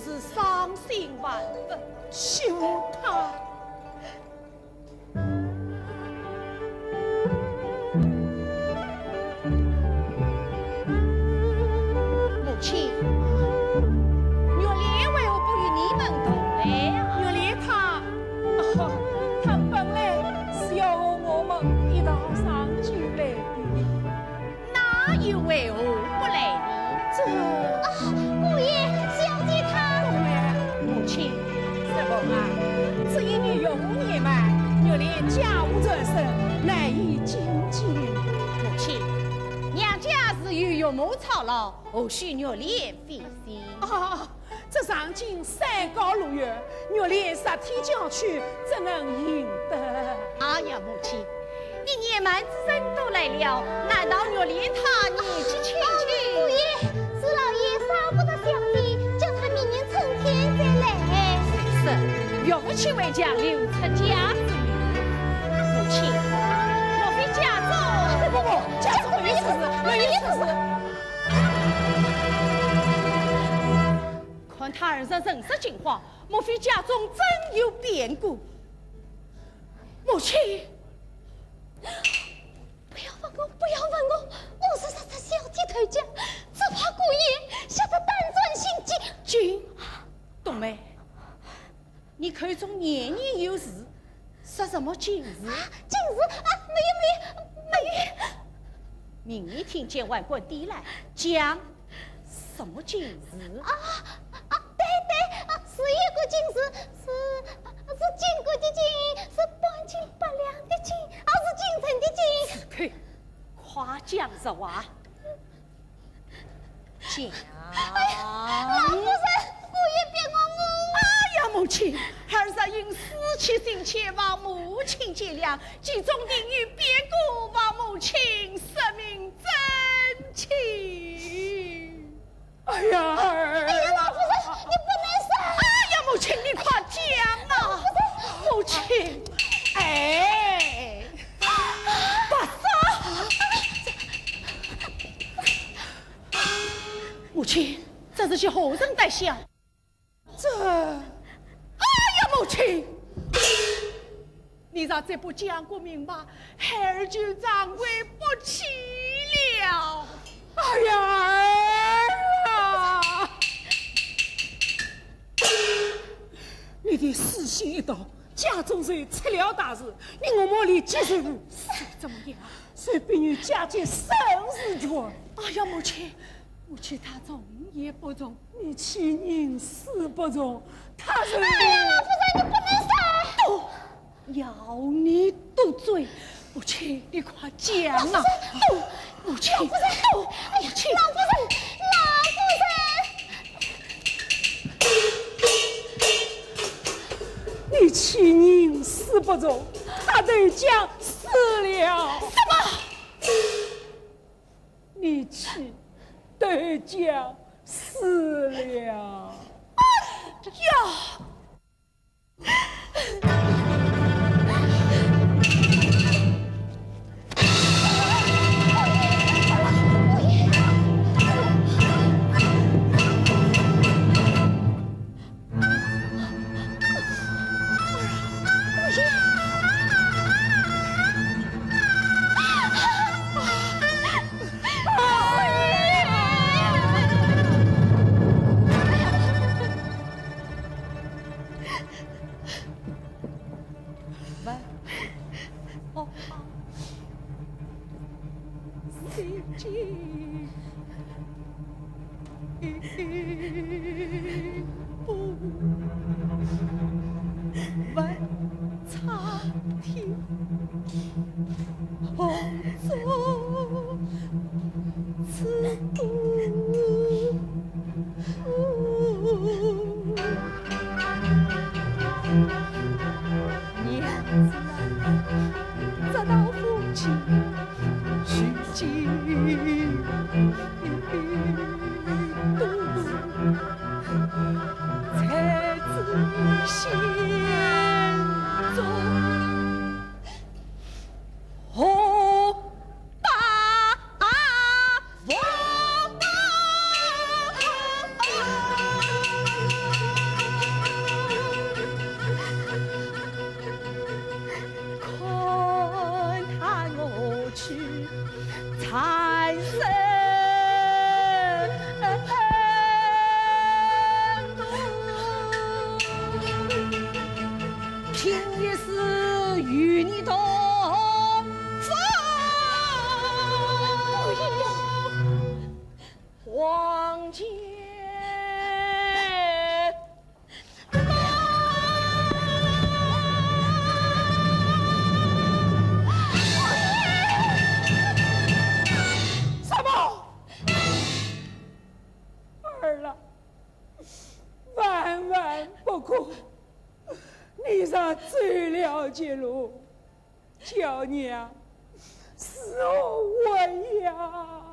是伤心万分。媳妇她。母亲，玉莲为何不与你们同来呀？玉莲她本来是要和我们一道上京来的，那又为何不来呢？姑爷，小姐她。母亲，什么啊？这一年又5年嘛，玉莲家务在身，难以亲近。母亲，娘家是与岳母操劳，何须玉莲费心？这上京山高路远，玉莲10天将去，怎能赢得？哎呀，母亲，你年迈之人都来了，难道玉莲她年纪轻轻？姑爷，是老爷舍不得小姐，叫她明年春天再来。是，岳父亲为将留出家之女。母亲，莫非家中？不，家中没有此事，没有此事。看他儿子人色惊慌，莫非家中真有变故？母亲，不要问我，不要问我，我是杀小姐头家，只怕姑爷吓得胆战心惊。君，冬梅，你口中年年有事，说什么今日？今日没有。明日听见万官递来，讲什么今日？对，是一个金子，是金国的金，是半斤8两的金，是京城的金。呸！夸奖实话。讲。老夫人，姑爷别我误。哎呀，母亲，儿子因死去心切，望母亲见谅，其中定有变故，望母亲赦命真情。哎呀，老夫人，你不能杀！哎呀，母亲，你快讲啊！母亲，哎，不杀！母亲，这是些何人在想？哎呀，母亲，你若再不讲个明白，孩儿就掌柜不起了。哎呀，儿啊！你的死心一刀，家中谁出了大事，你我莫里接受，谁怎么样？谁比你家境生死权？哎呀，母亲，母亲她从也不从，你欺人死不从，他是。哎呀，老夫人，你不能杀！都要你堵嘴，母亲，你快讲啊！母亲，老夫人，母亲，老夫人，你欺人死不从，他都将死了。什么？你欺都将死了。呀！儿了，万万不可！你咋走了这路，叫娘是我为呀！